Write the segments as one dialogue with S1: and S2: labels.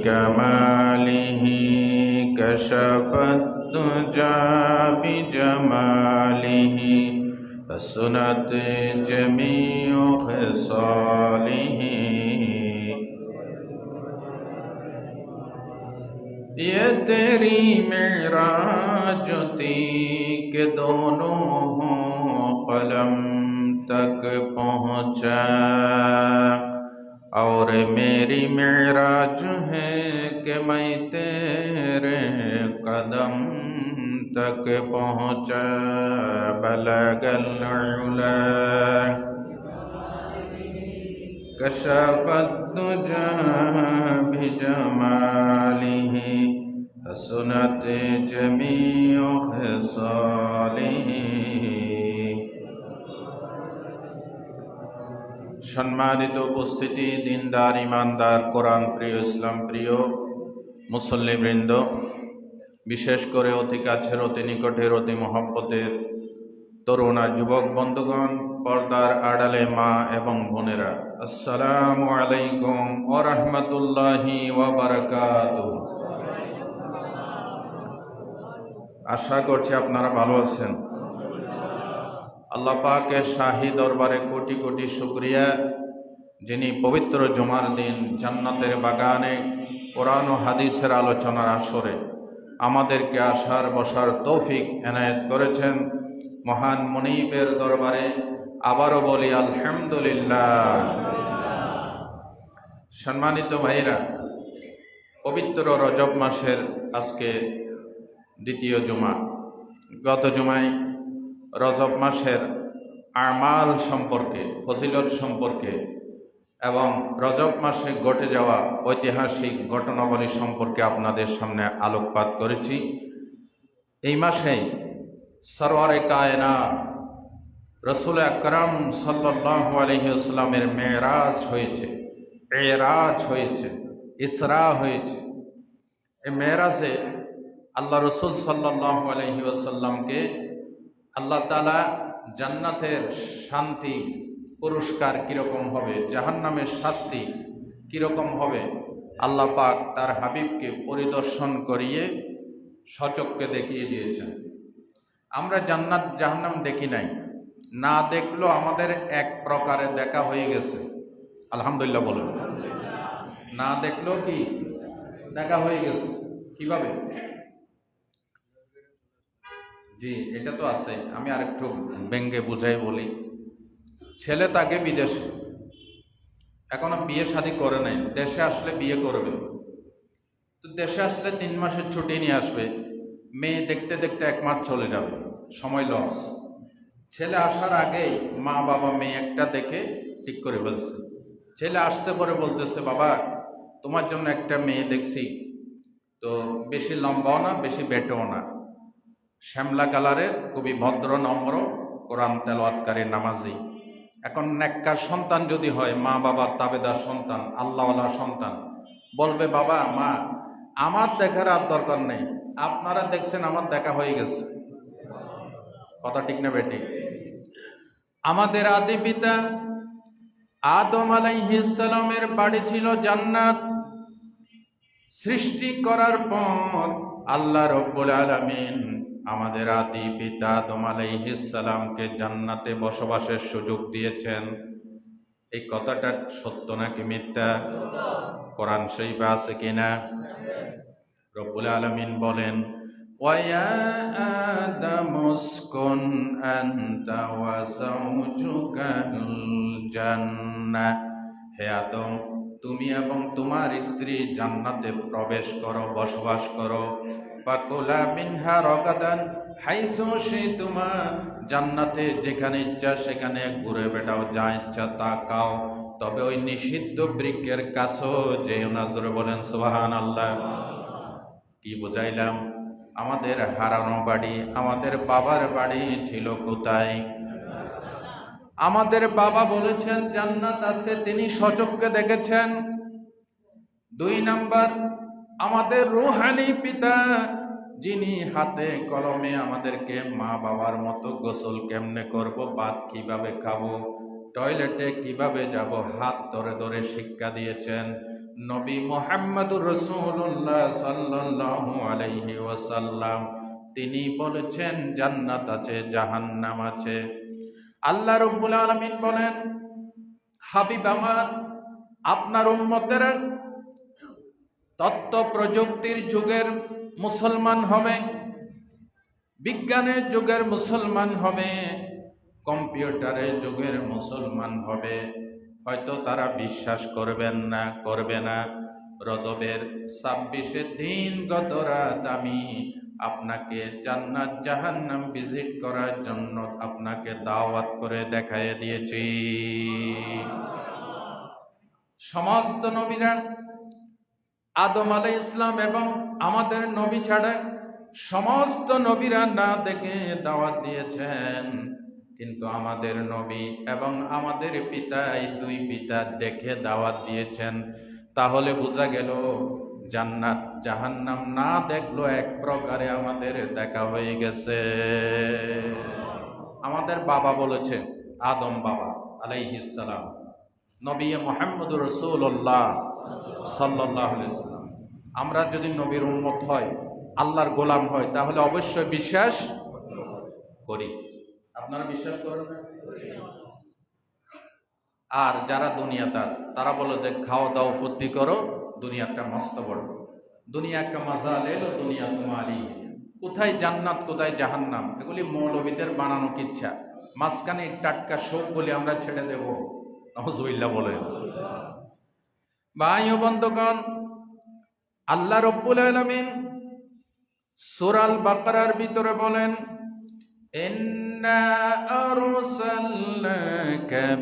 S1: بكماله كشف الدجى بجماله حسنت جميع خصاله ये तेरी मेराज थी कि दोनों हों कलम तक पहुँचा और मेरी मेराज है कि मैं तेरे कदम तक पहुँचा बलगल उला कशफत दुजा बिजमालिही हसनत जमीउ खसालिही। সম্মানিত উপস্থিতি, দিনদার ইমানদার কোরআন প্রিয় ইসলাম প্রিয় মুসল্লিবৃন্দ, বিশেষ করে অতি কাছের অতি নিকটের অতি মহব্বতের তরুণ আর যুবক বন্ধুগণ, পর্দার আড়ালে মা এবং বোনেরা, আসসালামু আলাইকুম ওয়া রাহমাতুল্লাহি ওয়া বারাকাতুহু। আশা করছি আপনারা ভালো আছেন। আল্লাহ পাকের শাহী দরবারে কোটি কোটি শুকরিয়া, যিনি পবিত্র জুমার দিন জান্নাতের বাগানে কোরআন ও হাদিসের আলোচনার আসরে আমাদেরকে আসার বসার তৌফিক এনায়েত করেছেন। মহান মুনীবের দরবারে আবারও বলি আলহামদুলিল্লাহ। সম্মানিত ভাইরা, পবিত্র রজব মাসের আজকে দ্বিতীয় জুমা। গত জুমায় রজব মাসের আমাল সম্পর্কে, ফজিলত সম্পর্কে এবং রজব মাসে ঘটে যাওয়া ঐতিহাসিক ঘটনাবলী সম্পর্কে আপনাদের সামনে আলোকপাত করেছি। এই মাসেই সরওয়ারে কায়নাত রসুল আকরাম সাল্লাল্লাহু আলাইহি ওয়াসাল্লামের মেরাজ হয়েছে, এরাজ হয়েছে, ইসরা হয়েছে। এই মেরাজে আল্লাহ রসুল সাল্লাল্লাহু আলাইহি ওয়াসাল্লামকে আল্লাহ তাআলা জান্নাতের শান্তি পুরস্কার কিরকম হবে, জাহান্নামের শাস্তি কিরকম হবে, আল্লাহ পাক তার হাবিবকে পরিদর্শন করিয়ে সচক্ষে দেখিয়ে দিয়েছেন। আমরা জান্নাত জাহান্নাম দেখি নাই, না দেখলেও আমাদের এক প্রকারে দেখা হয়ে গেছে। আলহামদুলিল্লাহ বলুন। না দেখলেও কি দেখা হয়ে গেছে? কিভাবে? জি, এটা তো আছে। আমি আরেকটু ব্যঙ্গে বুঝাই বলি। ছেলে তাকে বিদেশে, এখনো বিয়ে শাদী করে নাই, দেশে আসলে বিয়ে করবে। তো দেশে আসলে 3 মাসের ছুটি নিয়ে আসবে, মেয়ে দেখতে দেখতে 1 মাস চলে যাবে, সময় লস। ছেলে আসার আগেই মা বাবা মেয়ে একটা দেখে ঠিক করে ফেলছে। ছেলে আসতে পরে বলতেছে, বাবা তোমার জন্য একটা মেয়ে দেখছি, তো বেশি লম্বাও না বেশি বেটেও না, শ্যামলা কালারের, খুবই ভদ্র নম্র, কোরআন তেলাওয়াতকারী, নামাজি। এখন নেককার সন্তান যদি হয়, মা বাবার তাবেদার সন্তান, আল্লাহওয়ালা সন্তান, বলবে বাবা মা আমার দেখার আর দরকার নেই, আপনারা দেখছেন আমার দেখা হয়ে গেছে। কথা ঠিক না বেটি? আমাদের আদি পিতা আদম আলাইহিস সালামের বাড়ি ছিল জান্নাত। সৃষ্টি করার পর আল্লাহ রব্বুল আলামিন আমাদের আদি পিতা আদম আলাইহিস সালামকে জান্নাতে বসবাসের সুযোগ দিয়েছেন। এই কথাটা সত্য নাকি মিথ্যা? কোরআন শরীফে আছে কিনা? রব্বুল আলামিন বলেন, ওয়া আদামু উসকুন আনতা ওয়া যাওজুকাল জান্নাহ। হে আদম, তুমি এবং তোমার স্ত্রী জান্নাতে প্রবেশ করো, বসবাস করো। ফাকুলা মিনহা রাগাদান হাইসু শিতুমা, জান্নাতে যেখানে ইচ্ছা সেখানে ঘুরে বেড়াও, যা ইচ্ছা তা খাও, তবে ওই নিষিদ্ধ বৃক্ষের কাছেও যেও না। জোরে বলেন সুবহানাল্লাহ। কি বুঝাইলাম? আমাদের হারানো বাড়ি, আমাদের বাবার বাড়ি ছিল কোথায়? আমাদের বাবা বলেছেন জান্নাত আছে, তিনি সচক্ষে দেখেছেন। 2 নাম্বার, আমাদের রূহানি পিতা, যিনি হাতে কলমে আমাদেরকে মা বাবার মতো গোসল কেমনে করব, ভাত কিভাবে খাবো, টয়লেটে কিভাবে যাব, হাত ধরে ধরে শিক্ষা দিয়েছেন। নবী মুহাম্মদুর রাসূলুল্লাহ সাল্লাল্লাহু আলাইহি ওয়াসাল্লাম তিনি বলেছেন জান্নাত আছে, জাহান্নাম আছে। আল্লাহ রাব্বুল আলামিন বলেন, হাবিব আমার, আপনার উম্মতেরা তথ্য প্রযুক্তির যুগের মুসলমান হবে, বিজ্ঞানের যুগের মুসলমান হবে, কম্পিউটারের যুগের মুসলমান হবে। হয়তো তারা বিশ্বাস করবে না। রজবের 26 দিন গত রাত আমি আপনাকে জান্নাত জাহান্নাম ভিজিট করার জন্য আপনাকে দাওয়াত করে দেখাইয়ে দিয়েছি। সমস্ত নবীরা আদম আলাইহিস ইসলাম এবং আমাদের নবী ছাড়া সমস্ত নবীরা না দেখে দাওয়াত দিয়েছেন, কিন্তু আমাদের নবী এবং আমাদের পিতা, এই দুই পিতা দেখে দাওয়াত দিয়েছেন। তাহলে বোঝা গেল জান্নাত জাহান্নাম না দেখলো এক প্রকারে আমাদের দেখা হয়ে গেছে। আমাদের বাবা বলেছে, আদম বাবা আলাইহিস সালাম, নবী মুহাম্মদুর রাসূলুল্লাহ সাল্লাল্লাহু আলাইহি ওয়াসাল্লাম, আমরা যদি নবীর উম্মত হয়, আল্লাহর গোলাম হয়, তাহলে অবশ্যই বিশ্বাস করি। আপনারা বিশ্বাস করেন না? আর যারা দুনিয়াদার, তারা বলে যে খাওয়া দাও ফুর্তি করো, দুনিয়াটা মস্ত বড়, দুনিয়া কা মজা লেলো, দুনিয়া তোমারই। কোথায় জান্নাত কোথায় জাহান্নাম, এগুলি মৌলবীদের বানানো কিচ্ছা। মাঝখানে টাটকা শোক বলে আমরা ছেড়ে দেব, নাউজুবিল্লাহ বলে। ভাই ও বন্ধুগণ, আল্লাহ রাব্বুল আলামিন সূরা আল বাকারার ভিতরে বলেন, ইন্না আরসালনাকা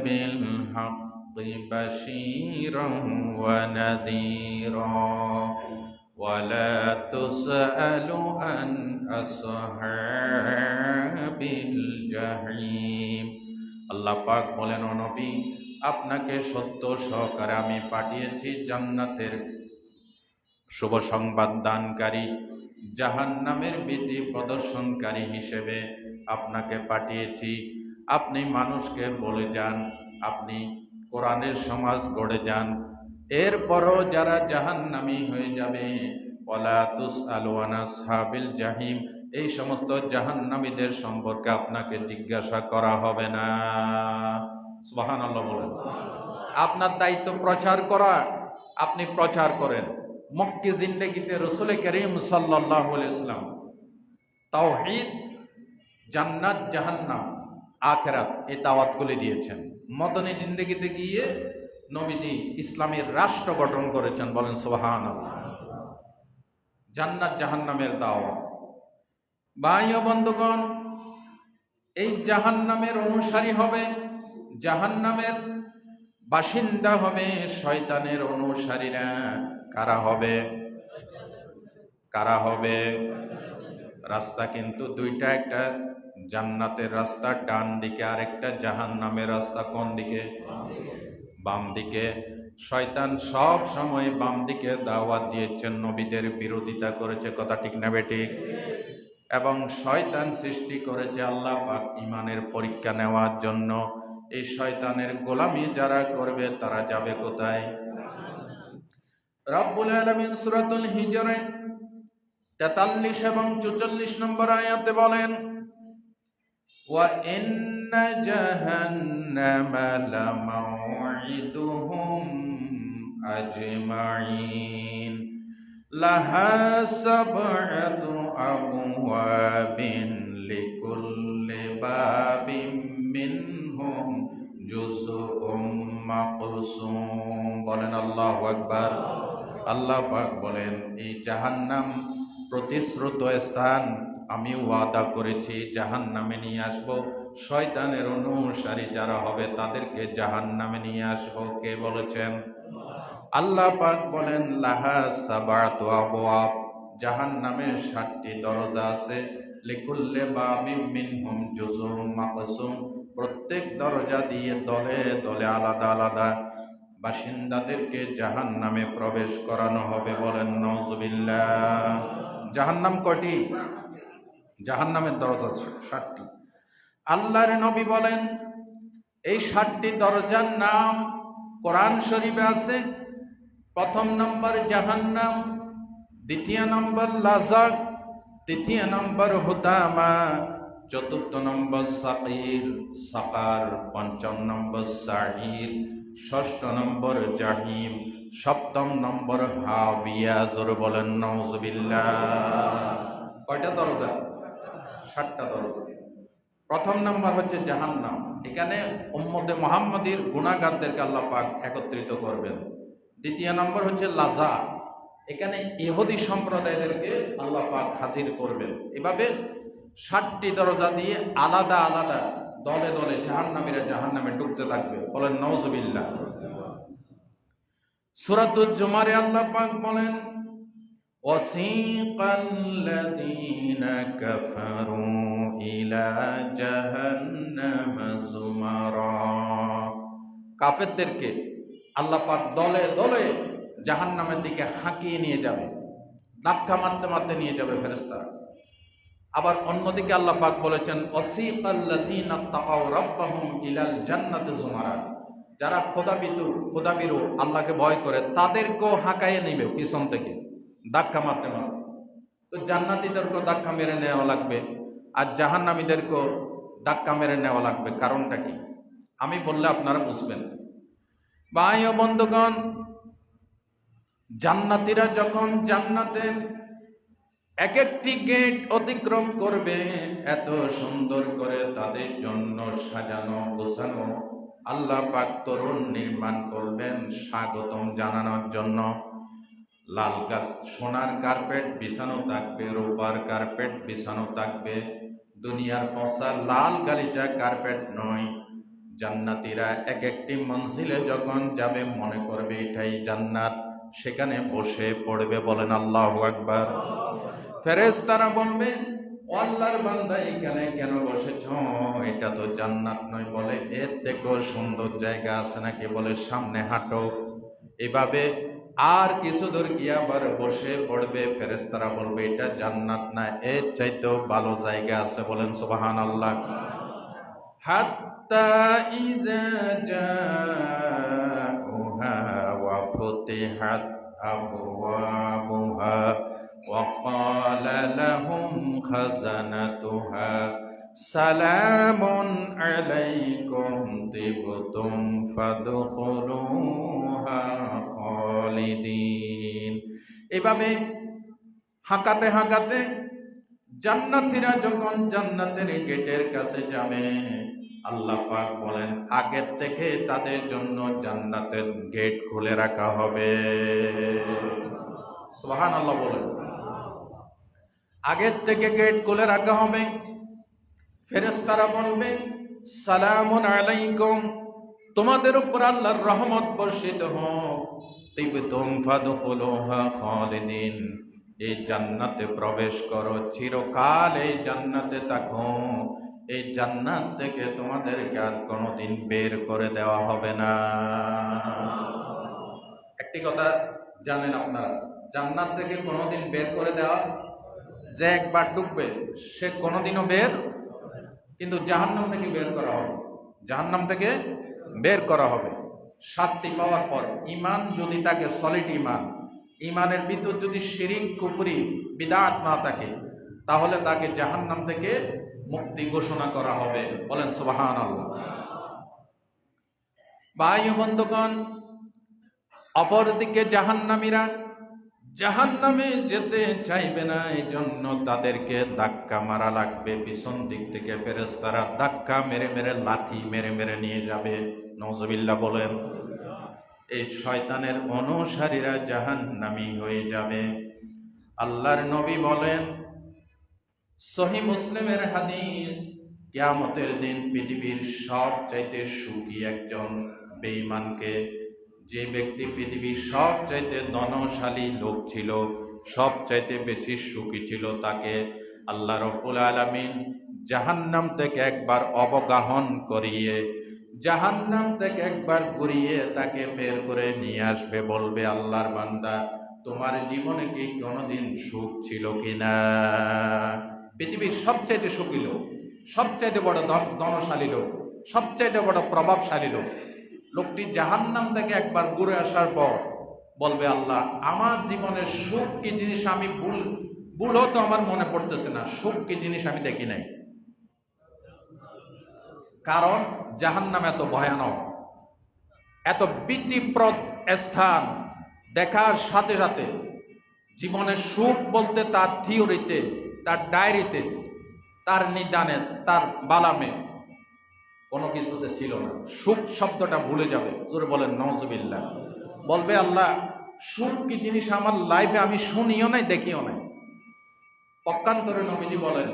S1: বিল হাক্কি বাশীরান ওয়া নাযীরা ওয়া লা তুসআলু আন আসহাবিল জাহিম। আল্লাহ পাক বলেন, ও নবী, আপনাকে সত্য সহকারে আমি পাঠিয়েছি জান্নাতের শুভ সংবাদ দানকারী, জাহান্নামের ভীতি প্রদর্শনকারী হিসেবে আপনাকে পাঠিয়েছি। আপনি মানুষকে বলে যান, আপনি কোরআনের সমাজ গড়ে যান। এরপরও যারা জাহান্নামী হয়ে যাবে, ওয়ালা তুসআলু আন আসহাবিল জাহিম, এই সমস্ত জাহান্নামীদের সম্পর্কে আপনাকে জিজ্ঞাসা করা হবে না। সুবহানাল্লাহ বলেন। আপনার দায়িত্ব প্রচার করা, আপনি প্রচার করেন। মক্কি জিন্দেগিতে রাসূল করিম সাল্লাল্লাহু আলাইহি ওয়াসাল্লাম তাওহীদ, জান্নাত, জাহান্নাম, আখিরাত, এই দাওয়াতগুলি দিয়েছেন। মদনী জিন্দেগিতে গিয়ে নবীজি ইসলামের রাষ্ট্র গঠন করেছেন। বলেন সুবহানাল্লাহ। জান্নাত জাহান্নামের দাওয়াত। ভাই ও বন্ধুগণ, এই জাহান্নামের অনুসারী হবে, জাহান্নামের বাসিন্দা হবে শয়তানের অনুসারীরা। কারা হবে? কারা হবে? রাস্তা কিন্তু দুইটা, একটা জান্নাতের রাস্তা ডান দিকে, আর একটা জাহান্নামের রাস্তা কোন দিকে? বাম দিকে। শয়তান সব সময় বাম দিকে দাওয়াত দিয়েছেন, নবীদের বিরোধিতা করেছে। কথা ঠিক না বেঠিক? এবং শয়তান সৃষ্টি করেছে আল্লাহ পাক ঈমানের পরীক্ষা নেওয়ার জন্য। এই শয়তানের গোলামি যারা করবে তারা যাবে কোথায়? রব্বুল আলামিন সূরাতুল হিজরে 43 এবং 44 নম্বর আয়াতে বলেন, ওয়া ইন্না জাহান্নামা লামাউইদুহুম আজমাইন লাহা সাবআতু আবওয়াবিন লিকুল্লি বাবিন মিনহুম জুজউম মাকসুম। বলেন আল্লাহু আকবার। আল্লাহ পাক বলেন, এই জাহান্নাম প্রতিশ্রুত স্থান, আমি ওয়াদা করেছি জাহান্নামে নিয়ে আসব। শয়তানের অনুসারী যারা হবে তাদেরকে জাহান্নামে নিয়ে আসব। কে বলেছেন? আল্লাহ পাক বলেন, লাহা সাবআতু আবওয়াব, জাহান্নামের 7টি দরজা আছে। লিকুল্লি বাবিন মিনহুম জুজউম মাকসুম, প্রত্যেক দরজা দিয়ে দলে দলে আলাদা আলাদা বাসিন্দাদেরকে জাহান্নামে প্রবেশ করানো হবে। বলেন নাউজুবিল্লাহ। জাহান্নাম কয়টি? জাহান্নামের দরজা 7টি। আল্লাহর নবী বলেন, এই 7টি দরজার নাম কোরআন শরীফে আছে। প্রথম নম্বর জাহান্নাম, দ্বিতীয় নম্বর লাযা, তৃতীয় নম্বর হুতামা, চতুর্থ নম্বর সাকার, পঞ্চম নম্বর সাঈর, ষষ্ঠ নম্বর জাহিম, সপ্তম নম্বর হাবিয়া। জোরে বলেন নাউজুবিল্লাহ। কয়টা দরজা? 7টা দরজা। প্রথম নাম্বার হচ্ছে জাহান্নাম। এখানে উম্মতে মুহাম্মাদীর গুনাহগারদেরকে আল্লাহ পাক একত্রিত করবেন। দ্বিতীয় নম্বর হচ্ছে লাযা, এখানে ইহুদি সম্প্রদায়দেরকে আল্লাহ পাক হাজির করবেন। এভাবে 7টি দরজা দিয়ে আলাদা আলাদা দলে দলে জাহান্নামীরা জাহান্নামে ঢুকতে থাকবে। বলেন নাউজুবিল্লাহ। সূরাতুল জুমারে আল্লাহ পাক বলেন, وَسِيقَ الَّذِينَ كَفَرُوا إِلَى جَهَنَّمَ زُمَرًا। কাফেরদেরকে আল্লাহ পাক দলে দলে জাহান্নামের দিকে হাঁকিয়ে নিয়ে যাবে, ধাক্কা মারতে মারতে নিয়ে যাবে ফেরেশতারা। আবার অন্যদিকে আল্লাহ পাক বলেছেন, وَسِيقَ الَّذِينَ اتَّقَوْا رَبَّهُمْ إِلَى الْجَنَّةِ زُمَرًا। যারা খোদাভীরু আল্লাহকে ভয় করে তাদেরকেও হাঁকাইয়ে নেবে পিছন থেকে ধাক্কা মারতে মারতে। তো জান্নাতীদেরকেও ধাক্কা মেরে নেওয়া লাগবে, আর জাহান্নামীদেরকেও ধাক্কা মেরে নেওয়া লাগবে। কারণটা কি আমি বললে আপনারা বুঝবেন। ভাই ও বন্ধুগণ, জান্নাতীরা যখন জান্নাতের এক একটি গেট অতিক্রম করবে, এত সুন্দর করে তাদের জন্য সাজানো গোছানো আল্লাহ পাক তরুণ নির্মাণ করবেন স্বাগতম জানানোর জন্য। লাল গাছ সোনার কার্পেট বিছানো থাকবে, রূপার কার্পেট বিছানো থাকবে, দুনিয়ার পচা লাল গালিচা কার্পেট নয়। জান্নাতীরা এক একটি মঞ্জিলে যখন যাবে মনে করবে এটাই জান্নাত, সেখানে বসে পড়বে। বলেন আল্লাহু আকবার। ফেরেশতারা বলবে, আল্লাহর বান্দা এখানে কেন বসেছ? এটা তো জান্নাত নয়। বলে এর থেকেও সুন্দর জায়গা আছে নাকি? বলে সামনে হাঁটো। এভাবে আর কিছু দূর গিয়ে আবার বসে পড়বে। ফেরেশতারা বলবে এটা জান্নাত না, এর চাইতেও ভালো জায়গা আছে। বলেন সুবহানাল্লাহ। হাত্তা ইযা জাউহা ওয়া ফুতিহাত আবওয়াবুহা ওয়া ক্বালা লাহুম খাযানাতুহা সালামুন আলাইকুম তিবতুম ফাদখুলুহা খালিদিন। এভাবে হাঁকাতে হাঁকাতে জান্নাতীরা যখন জান্নাতের গেটের কাছে যাবে, আল্লাহ পাক বলেন আগের থেকে তাদের জন্য জান্নাতের গেট খুলে রাখা হবে। সুবহানাল্লাহ বলেন। আগের থেকে গেট খুলে রাখা হবে। ফেরেশতারা বলবে সালামুন আলাইকুম, তোমাদের উপর আল্লাহর রহমত বর্ষিত হোক। তিবতুম ফাদখুলুহা খালিদিন, এই জান্নাতে প্রবেশ করো, চিরকাল এই জান্নাতে থাকো। এই জান্নাত থেকে তোমাদেরকে আর কোনোদিন বের করে দেওয়া হবে না। একটি কথা জানেন আপনারা, জান্নাত থেকে কোনোদিন বের করে দেওয়া, যে একবার ঢুকবে সে কোনোদিনও বের, কিন্তু জাহান্নাম থেকে বের করা হবে। জাহান্নাম থেকে বের করা হবে শাস্তি পাওয়ার পর। ঈমান যদি থাকে সলিড ঈমান, ঈমানের ভিতর যদি শিরিক কুফরি বিদআত না থাকে, তাহলে তাকে জাহান্নাম থেকে মুক্তি ঘোষণা করা হবে। বলেন সুবহানাল্লাহ। ভাই ও বন্ধুগণ, অপরদিকে জাহান্নামীরা জাহান্নামে যেতে চাইবে না, এই জন্য তাদেরকে ধাক্কা মারা লাগবে। পিছন দিক থেকে ফেরেশতারা ধাক্কা মেরে মেরে লাথি মেরে মেরে নিয়ে যাবে। নাউজুবিল্লাহ বলেন। এই শয়তানের অনুসারীরা জাহান্নামী হয়ে যাবে। আল্লাহর নবী বলেন, সহিহ মুসলিমের হাদিস, কিয়ামতের দিন পৃথিবীর সবচাইতে সুখী একজন বেঈমানকে, যে ব্যক্তি পৃথিবীর সবচাইতে ধনশালী লোক ছিল, সবচাইতে বেশি সুখী ছিল, তাকে আল্লাহ রাব্বুল আলামিন জাহান্নাম থেকে একবার অবগাহন করিয়ে, জাহান্নাম থেকে একবার ঘুরিয়ে তাকে বের করে নিয়ে আসবে। বলবে, আল্লাহর বান্দা, তোমার জীবনে কি কোনোদিন সুখ ছিল কিনা? পৃথিবীর সবচাইতে সুখী লোক, সবচাইতে বড় ধনশালী লোক, সবচাইতে বড় প্রভাবশালী লোক, লোকটি জাহান্নাম থেকে একবার ঘুরে আসার পর বলবে আল্লাহ আমার জীবনের সুখ কি জিনিস আমি ভুলও তো আমার মনে পড়তেছে না, সুখ কি জিনিস আমি দেখি নাই। কারণ জাহান্নাম এত ভয়ানক, এত ভীতিপ্রদ স্থান, দেখার সাথে সাথে জীবনের সুখ বলতে তার থিওরিতে, তার ডায়েরিতে, তার নিদানে, তার বালামে কোনো কিছুতে ছিল না। সুখ শব্দটা ভুলে যাবে। জোরে বলেন নাউজুবিল্লাহ। বলবে আল্লাহ সুখ কি জিনিস আমার লাইফে আমি শুনিও নাই, দেখিও নাই। পক্ষান্তরে নবীজি বলেন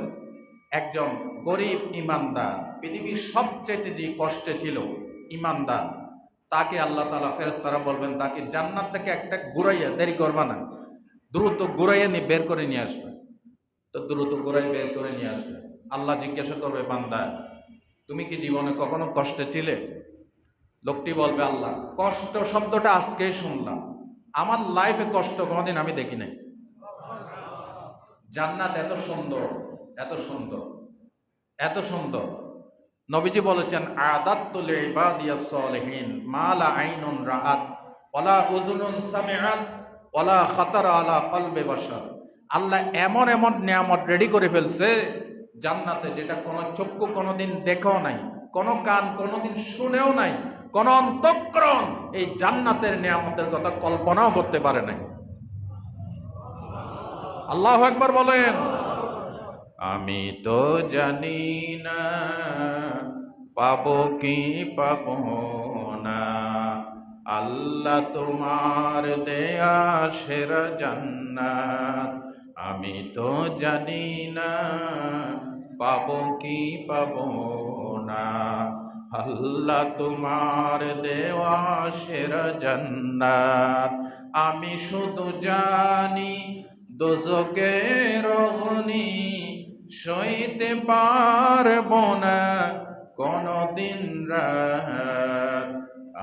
S1: একজন গরিব ইমানদার, পৃথিবীর সবচেয়ে যে কষ্টে ছিল ইমানদার, তাকে আল্লাহ তাআলা ফেরেশতারা বলবেন তাকে জান্নাত থেকে একটা ঘুরাইয়া, দেরি করবা না, দ্রুত ঘুরাইয়া নিয়ে বের করে নিয়ে আসবে। তো দ্রুত ঘুরাই বের করে নিয়ে আসবে। আল্লাহ জিজ্ঞাসা করবে বান্দা তুমি কি জীবনে কখনো কষ্টে ছিলে? লোকটি বলবে আল্লাহ কষ্ট শব্দটা আজকেই শুনলাম, আমার লাইফে কষ্ট কোনোদিন আমি দেখি নাই। জান্নাত এত সুন্দর, এত সুন্দর, এত সুন্দর। নবীজি বলেছেন আদাত্তু লিইবাদিয়াস সালিহিন মা লা আইনুন রাআত ওয়ালা উযুনুন সামিআত ওয়ালা খাতারা আলা কলবি বাশার। আল্লাহ এমন এমন নিয়ামত রেডি করে ফেলছে জান্নাতে, যেটা কোনো চক্ষু কোনোদিন দেখেও নাই, কোনো কান কোনোদিন শুনেও নাই, কোন অন্তঃকরণ এই জান্নাতের নিয়ামতের কথা কল্পনাও করতে পারে নাই। আল্লাহু আকবার বলেন। আমি তো জানি না পাবো কি পাবো না, আল্লাহ তোমার দেয়া সেরা জান্নাত। আমি তো জানি না পাবো কি পাবো না, আল্লাহ তোমার দেওয়া সেরা জান্নাত। আমি শুধু জানি দোজখের অগ্নি সইতে পারবো না কোনদিন রাত।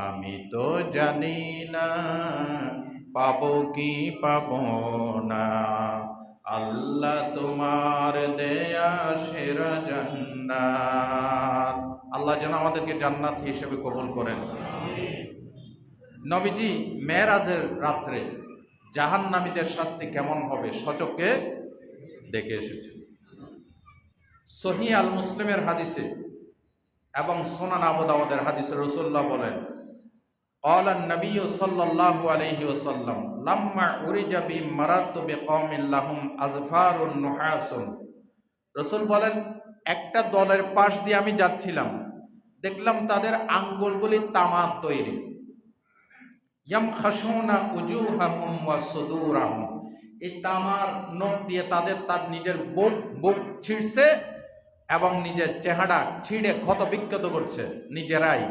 S1: আমি তো জানি না পাবো কি পাবো না, আল্লাহ তোমার দেয়া সেরা জান্নাত। আল্লাহ যেন আমাদেরকে জান্নাত হিসেবে কবুল করেন। নবীজি মেরাজের রাত্রে জাহান্নামীদের শাস্তি কেমন হবে সচক্ষে দেখে এসেছে। সহিহ আল মুসলিমের হাদিসে এবং সুনান আবু দাউদের হাদিসে রাসূলুল্লাহ বলেন ক্বালা নবী সাল্লাল্লাহু আলাইহি ওয়াসাল্লাম লাম্মা উরিজা বি মারাতু বিকওমিন লাহুম আযফারুন নুহাসুন। রাসূল বলেন একটা দলের পাশ দিয়ে আমি যাচ্ছিলাম, দেখলাম তাদের আঙ্গুলগুলি তামার তৈরি। ইয়ামখাশুনা উজুহাহুম ওয়া সুদুরাহুম, এই তামার নখ দিয়ে তার নিজের বুক ছিঁড়ছে এবং নিজের চেহারা ছিঁড়ে ক্ষত বিক্ষত করছে নিজেরাই।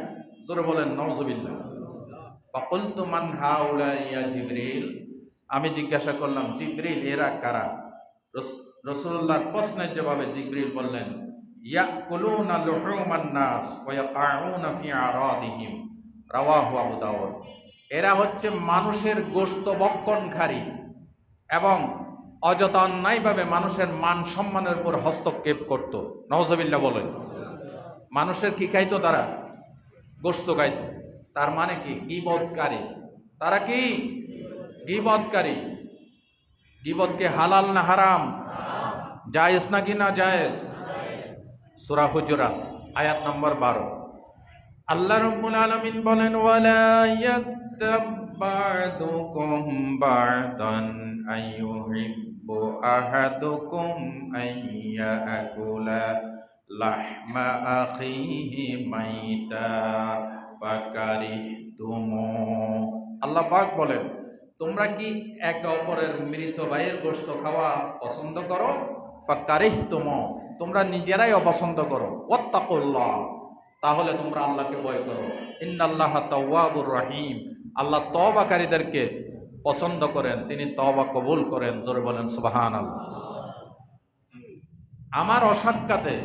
S1: জোরে বলেন নাউজুবিল্লাহ। ফাকুলতু মান হাউলা ইয়া জিবরিল, আমি জিজ্ঞাসা করলাম জিবরিল এরা কারা? রাসূলুল্লাহর প্রশ্নের জবাবে জিবরিল বললেন ইয়াকুলুনা লুহুমান নাস ওয়া ইয়াকাউনা ফি আরাদিহিম, রাওয়াহু আবু দাউদ। এরা হচ্ছে মানুষের গোশত ভক্ষণকারী এবং অযথা অন্যায়ভাবে মানুষের মান সম্মানের উপর হস্তক্ষেপ করত। নাউজুবিল্লাহ বলেন। মানুষের কি খাইতো? তারা গোশত খাইতো। তার মানে কি? গীবতকারী। তারা কি? গীবতকারী। গীবত কি হালাল না হারাম? জায়েজ নাকি না জায়েজ? সূরা হুজুরাত আয়াত নম্বর 12। আল্লাহ রাব্বুল আলামিন বলেন ওয়ালা ইয়াক্তাব বা'দুকুম বা'দান আইয়ুহিব্বু আহাদুকুম আইয়াকুলা লাহমা আখিহি মাইতা ফাকারিহতুম। আল্লাহ পাক বলেন তোমরা কি একে অপরের মৃত ভাইয়ের গোশত খাওয়া পছন্দ করো? ফাকারিহতুম, তোমরা নিজেরাই অপছন্দ করো। ওয়াত্তাকুল্লাহ, তাহলে তোমরা আল্লাহকে ভয় করো। ইন্নাল্লাহা তাওয়াবুর রহিম, আল্লাহ তওবাকারীদেরকে পছন্দ করেন, তিনি তওবা কবুল করেন। জোরে বলেন সুবহানাল্লাহ। আমার অসাক্ষাতে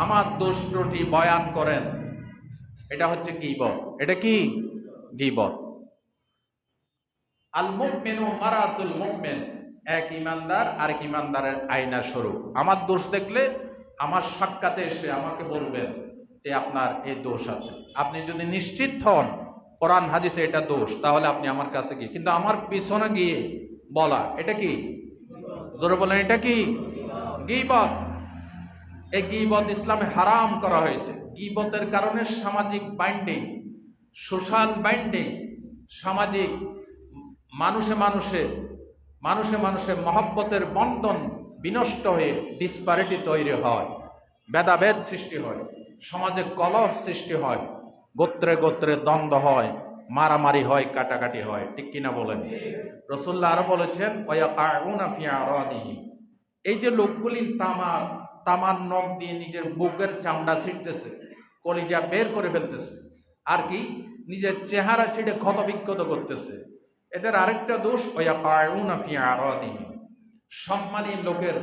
S1: আমার দোষ ত্রুটি বয়ান করেন, এটা হচ্ছে গীবত। এটা কি? গীবত। আল মুমিনু মারাতুল মুমিন, এক ইমানদার আরেক ইমানদারের আয়না স্বরূপ। আমার দোষ দেখলে আমার সাক্ষাতে এসে আমাকে বলবেন যে আপনার এই দোষ আছে। আপনি যদি নিশ্চিত হন কোরআন হাদিসে এটা দোষ, তাহলে আপনি আমার কাছে গিয়ে, কিন্তু আমার পিছনে গিয়ে বলা এটা কি? জোরে বলেন, এটা কি? গীবত। এই গীবত ইসলামে হারাম করা হয়েছে। গীবতের কারণে সামাজিক বাইন্ডিং, সোশ্যাল বাইন্ডিং, সামাজিক মানুষে মানুষে মহব্বতের বন্ধন বিনষ্ট হয়ে ডিসপ্যারিটি তৈরি হয়, ভেদাভেদ সৃষ্টি হয়, সমাজে কলহ সৃষ্টি হয়, গোত্রে গোত্রে দ্বন্দ্ব হয়, মারামারি হয়, কাটাকাটি হয়। ঠিক কিনা বলেন? রাসূলুল্লাহ আরো বলেছেন, ওয়ায়াকাউনা ফি আরাদিহি, এই যে লোকগুলি তামার নখ দিয়ে নিজের বুকের চামড়া ছিঁড়তেছে, কলিজা বের করে ফেলতেছে, আর কি নিজের চেহারা ছিঁড়ে ক্ষতবিক্ষত করতেছে, এদের আরেকটা দোষ ওয়ায়াকাউনা ফি আরাদিহি, সম্মানী লোকের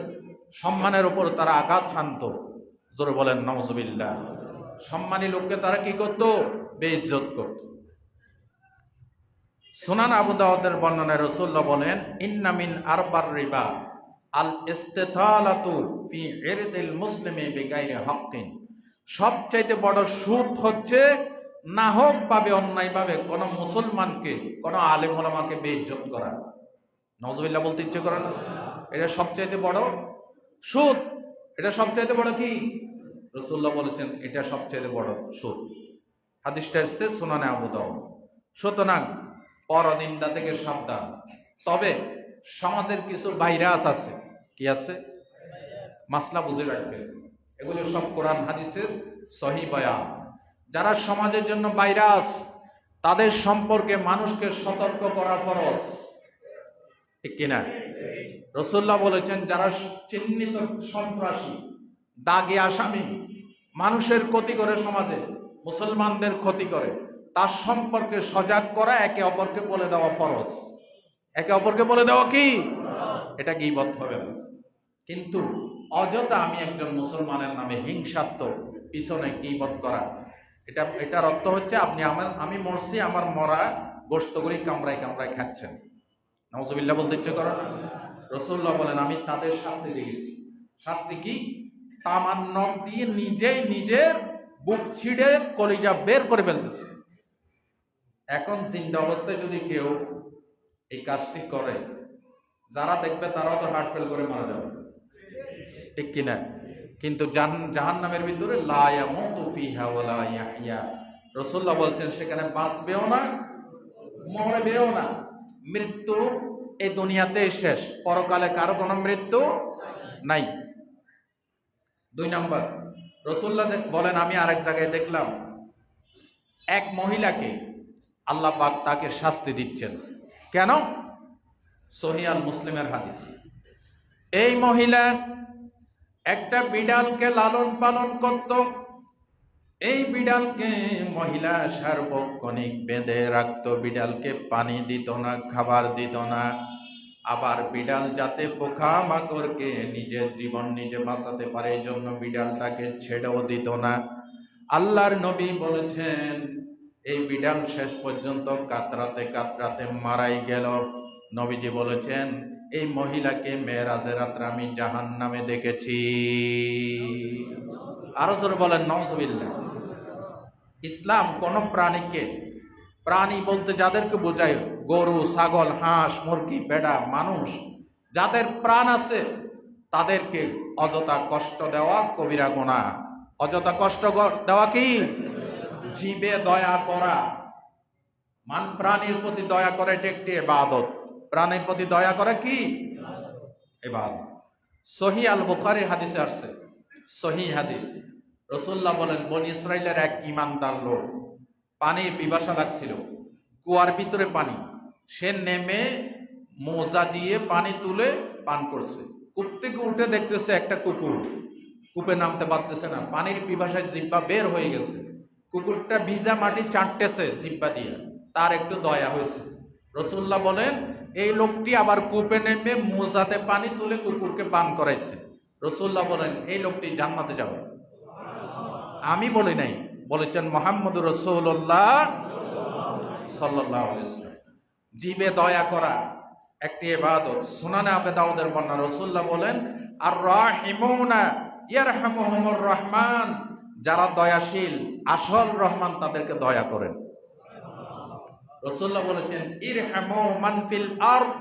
S1: সম্মানের উপর তারা আঘাত হানত। জোরে বলেন নাউজুবিল্লাহ। সম্মানী লোককে তারা কি করত? বেইজ্জত করত। সুনান আবু দাউদের বর্ণনায় রাসূলুল্লাহ বলেন, ইন্না মিন আরবার রিবা আল ইস্তিতালাতু ফি ইরদিল মুসলিমি বিগাইরি হাক্কিন, সবচাইতে বড় সুদ হচ্ছে নাহক ভাবে, অন্যায় ভাবে কোন মুসলমানকে, কোন আলেম ওলামাকে বেইজ্জত করা। নাউজুবিল্লাহ বলতে ইচ্ছে করে না? এটা সবচাইতে বড় সুদ। এটা সবচাইতে বড় কি? রাসূলুল্লাহ বলেছেন এটা সবচাইতে বড় সুদ। হাদিসটা এসেছে সুনানে আবু দাউদ। সুতরাং পরনিন্দা থেকে সাবধান। তবে সমাজের কিছু ভাইরাস আছে। কি আছে? মাসলা বুঝে রাখবেন, এগুলো সব কোরআন হাদিসের সহিহ বয়ান। যারা সমাজের জন্য ভাইরাস, তাদের সম্পর্কে মানুষকে সতর্ক করা ফরজ। ঠিক কিনা? রাসূলুল্লাহ বলেছেন, যারা চিহ্নিত সন্ত্রাসী, দাগী আসামি, মানুষের ক্ষতি করে, সমাজে মুসলমানদের ক্ষতি করে, তার সম্পর্কে সজাগ করা, একে অপরকে বলে দেওয়া ফরজ। একে অপরকে বলে দেওয়া কি? এটা গীবত হবে না। কিন্তু অযথা আমি একজন মুসলমানের নামে হিংসাত্মক পিছনে গীবত করা, এটার অর্থ হচ্ছে আমি মরছি, আমার মরা গোশতগুলি কামড়ায় কামড়ায় খাচ্ছেন। নাউজুবিল্লাহ বলতে ইচ্ছে করে না? রাসূলুল্লাহ বলেন, আমি তাদের শাস্তি দেখেছি। শাস্তি কি? তামার নখ দিয়ে নিজের বুক ছিঁড়ে কলিজা বের করে ফেলতেছে। এখন জিন্দা অবস্থায় যদি কেউ এই কাজটি করে, যারা দেখবে তারাও তো হার্ট ফেল করে মারা যাবে। ঠিক কিনা? কিন্তু জাহান্নামের ভিতরে লা ইয়ামুতু ফিহা ওয়া লা ইয়াহইয়া, রাসূলুল্লাহ বলছেন সেখানে বাঁচবেও না, মরবেও না। মৃত্যু এই দুনিয়াতে শেষ, পরকালে কারো কোনো মৃত্যু নাই। 2 নাম্বার, রাসূলুল্লাহ বলেন, আমি আরেক জায়গায় দেখলাম এক মহিলাকে আল্লাহ পাক তাকে শাস্তি দিচ্ছেন। কেন? সহিহ আল মুসলিমের হাদিস। এই মহিলা একটা বিড়ালকে লালন পালন করত। এই বিড়ালকে মহিলা সার্বক্ষণিক বেঁধে রাখত, বিড়ালকে পানি দিত না, খাবার দিত না। আবার বিড়াল যাতে পোকামাকড়কে নিজের জীবন নিজে বাঁচাতে পারে, এই জন্য বিড়ালটাকে ছেড়েও দিত না। আল্লাহর নবী বলেছেন, এই বিড়াল শেষ পর্যন্ত কাতরাতে কাতরাতে মারাই গেল। নবীজি বলেছেন, এই মহিলাকে মেরাজের রাতে আমি জাহান্নামে দেখেছি। আরো জোরে বলেন নাউজুবিল্লাহ। ইসলাম কোন প্রাণীকে, প্রাণী বলতে যাদেরকে বোঝায় গরু, ছাগল, হাঁস, মুরগি, ভেড়া, মানুষ, যাদের প্রাণ আছে তাদেরকে অযথা কষ্ট দেওয়া কবিরা গুনাহ। অযথা কষ্ট দেওয়া কি? জীবে দয়া করা, প্রাণীর প্রতি দয়া করে, এটা একটি ইবাদত। প্রাণীর প্রতি দয়া করা কি? ইবাদত। সহিহ আল বুখারী হাদিসে আসছে, সহিহ হাদিস। রাসূলুল্লাহ বলেন, বনি ইসরাইলের এক ঈমানদার লোক, পানির পিপাসা লাগছিল, কুয়ার ভিতরে পানি, সে নেমে মোজা দিয়ে পানি তুলে পান করছে। কূপ থেকে উঠে দেখতেছে একটা কুকুর কূপে নামতে পারতেছে না, পানির পিপাসায় জিহ্বা বের হয়ে গেছে। কুকুরটা ভিজা মাটি চাটতেছে জিহ্বা দিয়ে, তার একটু দয়া হয়েছে। রাসূলুল্লাহ বলেন, এই লোকটি আবার কূপে নেমে মোজাতে পানি তুলে কুকুরকে পান করাইছে। রাসূলুল্লাহ বলেন, এই লোকটি জান্নাতে যাবে। আমি বলি নাই, বলেছেন মুহাম্মদুর রাসূলুল্লাহ সাল্লাল্লাহু আলাইহি ওয়াসাল্লাম। জীবে দয়া করা একটি ইবাদত। সুনানে আবু দাউদের বর্ণনা, রাসূলুল্লাহ বলেন, আর রাহিমুনা ইয়ারহামুহুমুর রহমান, যারা দয়াশীল, আসল রহমান তাদেরকে দয়া করেন। রাসূলুল্লাহ বলেছেন, ইরহামু মান ফিল আরদ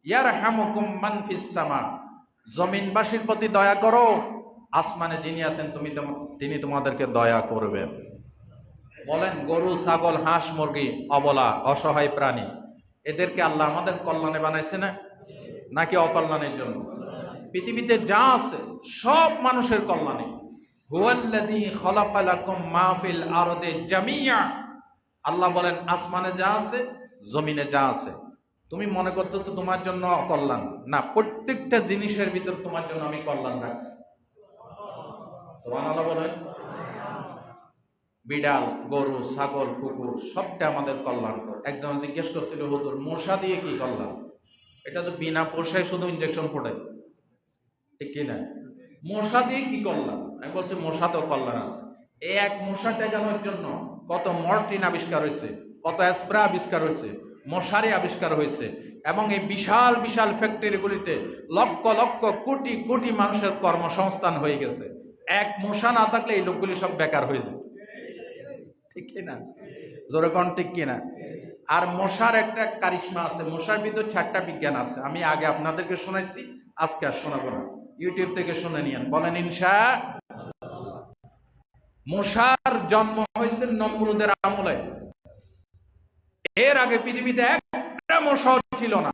S1: ইয়ারহামুকুম মান ফিস সামা। জমিনবাসীর প্রতি দয়া করো, আসমানে যিনি আছেন তিনি তোমাদেরকে দয়া করবেন। বলেন, গরু, ছাগল, হাঁস, মুরগি, অবলা, অসহায় প্রাণী, এদেরকে আল্লাহ আমাদের কল্যাণে বানাইছে না, নাকি অকল্যাণের জন্য? পৃথিবীতে যা আছে সব মানুষের কল্যাণে। হুয়াল্লাযী খালাকা লাকুম মা ফিল আরদি জামিয়া। আল্লাহ বলেন, আসমানে যা আছে, জমিনে যা আছে, তুমি মনে করতেছো তোমার জন্য অকল্যাণ না, প্রত্যেকটা জিনিসের ভিতর তোমার জন্য আমি কল্যাণ রাখছি। সুবহানাল্লাহ বলেন। বিড়াল, গরু, ছাগল, কুকুর সবটা আমাদের কল্যাণ করে। একজন জিজ্ঞেস করছিল, হুজুর মশা দিয়ে কি কল্যাণ? এটা তো বিনা পয়সায় শুধু ইনজেকশন ফোটায়, ঠিক কিনা? মশা দিয়ে কি কল্যাণ? আমি বলছি মশাতেও কল্যাণ আছে। এই এক মশা টেকানোর জন্য কত মর্টিন আবিষ্কার হয়েছে, কত স্প্রে আবিষ্কার হয়েছে, মশারি আবিষ্কার হয়েছে, এবং এই বিশাল বিশাল ফ্যাক্টরিগুলিতে লক্ষ লক্ষ কোটি কোটি মানুষের কর্মসংস্থান হয়ে গেছে। এক মশা না থাকলে এই লোকগুলি সব বেকার হয়ে যায়, ঠিক কিনা? জোরে কোন ঠিক কিনা? আর মশার একটা কারিশমা আছে, মশার ভিতর 4টা বিজ্ঞান আছে। আমি আগে আপনাদেরকে শোনাইছি, আজকে আর শোনাবো না, ইউটিউব থেকে শুনে নিয়েন। বলেন ইনশাআল্লাহ। মশার জন্ম হয়েছে নমরুদের আমলে। এর আগে পৃথিবীতে একটা মশা ছিল না।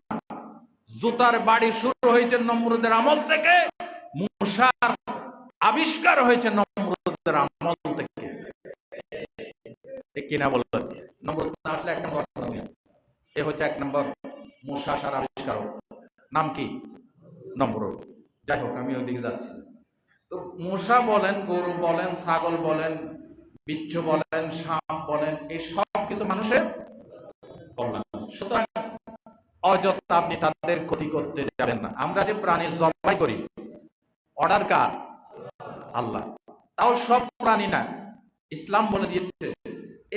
S1: জুতার বাড়ি শুরু হয়েছে নমরুদের আমল থেকে, মশার আবিষ্কার হয়েছে নমরুদের আমল থেকে, ঠিক কিনা বললেন? নমরুদ না আসলে 1 নম্বর এ হচ্ছে 1 নম্বর মশার আবিষ্কারক। নাম কি? নমরুদ। যাই হোক, আমি ওইদিকে যাচ্ছি। তো মশা বলেন, গরু বলেন, ছাগল বলেন, বিচ্ছু বলেন, সাপ বলেন, এই সব কিছু মানুষের কল্যাণ। সুতরাং অযথা আপনি তাদের ক্ষতি করতে যাবেন না। আমরা যে প্রাণী জবাই করি, অর্ডার কার? আল্লাহ। তাও সব প্রাণী না, ইসলাম বলে দিয়েছে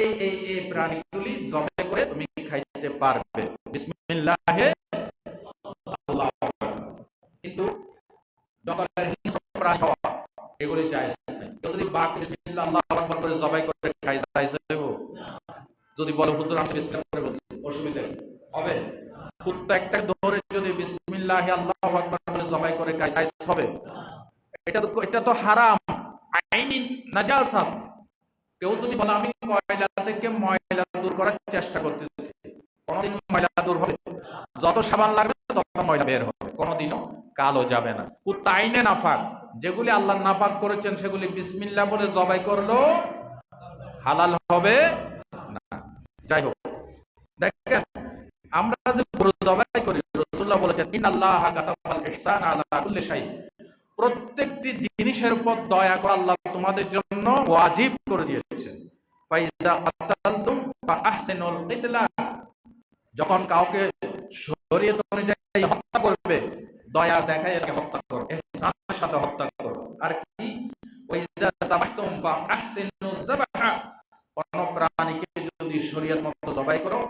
S1: এই এই এই প্রাণীগুলি জবাই করে তুমি খাইতে পারবে, বিসমিল্লাহে আল্লাহু আকবার। কিন্তু জঙ্গলের হিংস্র প্রাণী হওয়া, এগুলি জায়েজ নাই। কেউ যদি বাঘ বিসমিল্লাহ আল্লাহু আকবার করে জবাই করে খায়, জায়েজ হবে? যদি বলে হুজুর আমি বিসমিল্লাহ করে বলছি, অসুবিধা হবে? কুত্তা একটা ধরে যদি বিসমিল্লাহি আল্লাহু আকবার বলে জবাই করে খায়, জায়েজ হবে? এটা তো হারাম, আইনি নাজাসাত। কেউ যদি বলে আমি ময়লা থেকে ময়লা দূর করার চেষ্টা করতেছি, কোনদিন ময়লা দূর হবে? যত সাবান লাগবে তত ময়লা বের হবে, কোনদিনও কালো যাবে না। কুত্তা আইনে নাপাক, যেগুলি আল্লাহ নাপাক করেছেন সেগুলি বিসমিল্লাহ বলে জবাই করলো হালাল হবে না। যাই হোক, দেখেন আমরা যে গরু জবাই করি, রাসূলুল্লাহ বলেছেন ইন্নাল্লাহা কাতাবাল ইহসানা আলা কুল্লি শাই। প্রত্যেকটি জিনিসের উপর দয়া করা আল্লাহ তোমাদের জন্য ওয়াজিব করে দিয়েছেন। ফাইজা কাতালতুম ফাআহসিনুল কিতলা। যখন কাউকে শরীয়ত অনুযায়ী হত্যা করবে, দয়া দেখায় একে হত্যা করো, ইহসানের সাথে হত্যা করো। আর কি? ওয়াইজা যাবাহতুম ফাআহসিনুজ যাবাহা। কোন প্রাণীকে যদি শরীয়ত মতো জবাই করো,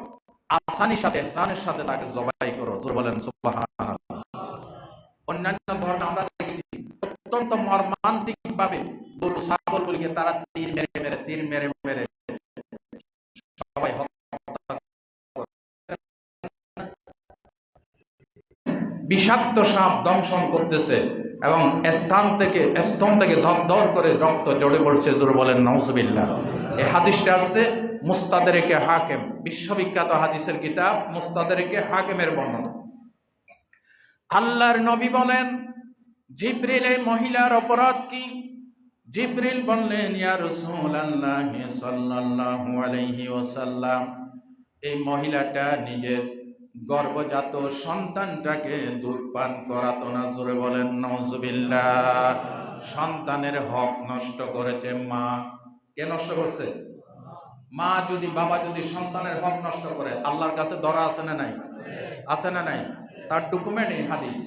S1: আসানির সাথে, ইহসানের সাথে তাকে জবাই করো। জোরে বলেন সুবহানাল্লাহ। অন্যান্য ধর্মে আমরা দেখেছি অত্যন্ত মর্মান্তিক ভাবে গরু ছাগলগুলিকে তারা তীর মেরে মেরে সবাই হত্যা করে। বিষাক্ত সাপ দংশন করতেছে এবং স্তন থেকে ধর করে রক্ত জড়ে পড়ছে। জোরে বলেন নাউজুবিল্লাহ। এই হাদিসটা আছে মুস্তাদরেকে হাকিম, বিশ্ববিখ্যাত হাদিসের কিতাব মুস্তাদরেকে হাকিমের বর্ণনা। আল্লাহর নবী বলেন, জিবরিল এই মহিলার অপরাধ কি? জিবরিল বললেন, ইয়া রাসূলুল্লাহ সাল্লাল্লাহু আলাইহি ওয়াসাল্লাম, এই মহিলাটা নিজের গর্ভজাত সন্তানটাকে দুধ পান করাতো না। জোরে বলেন নাউজুবিল্লাহ। সন্তানের হক নষ্ট করেছে মা। কে নষ্ট করছে? মা। বাবা যদি সন্তানের হক নষ্ট করে, আল্লাহর কাছে ধরা আছে না নাই? আছে না নাই? তার ডকুমেন্ট এই হাদিস।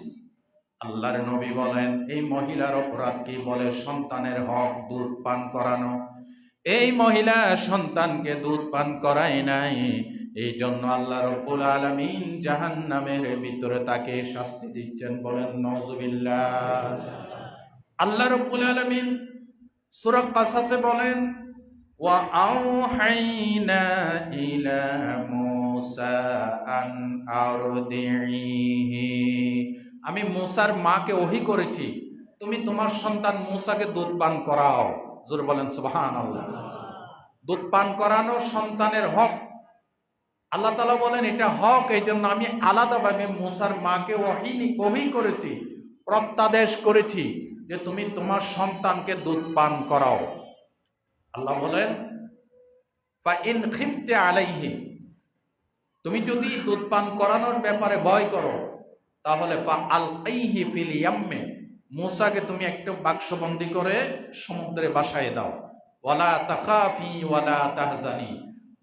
S1: আল্লাহর নবী বলেন, এই মহিলার অপরাধ কি? বলে সন্তানের হক দুধ পান করানো। এই মহিলা সন্তানকে দুধ পান করায় নাই, এই জন্য আল্লাহ রাব্বুল আলামিন জাহান্নামের ভিতরে তাকে শাস্তি দিচ্ছেন। বলেন নাউজুবিল্লাহ। আল্লাহ রাব্বুল আলামিন সূরা কাসাসে বলেন, ওয়া আওহাইনা ইলা মূসা আন আরদিহি, আমি মূসার মাকে ওহী করেছি তুমি তোমার সন্তান মূসাকে দুধ পান করাও। জোরে বলেন সুবহানাল্লাহ। দুধ পান করানো সন্তানের হক। আল্লাহ তাআলা বলেন এটা হক, এই জন্য আমি আলাদাভাবে মূসার মাকে ওহী করেছি, প্রত্যাদেশ করেছি যে তুমি তোমার সন্তানকে দুধ পান করাও। আল্লাহ বলেন ফা ইন খিফতে আলাইহি, তুমি যদি দুধ পান করানোর ব্যাপারে ভয় করো তাহলে ফা আলকাইহি ফিল ইয়াম্মে, মূসাকে তুমি একটা বাক্সবন্দি করে সমুদ্রে ভাসায় দাও। ওয়ালা তাখাফি ওয়ালা তাহজানি,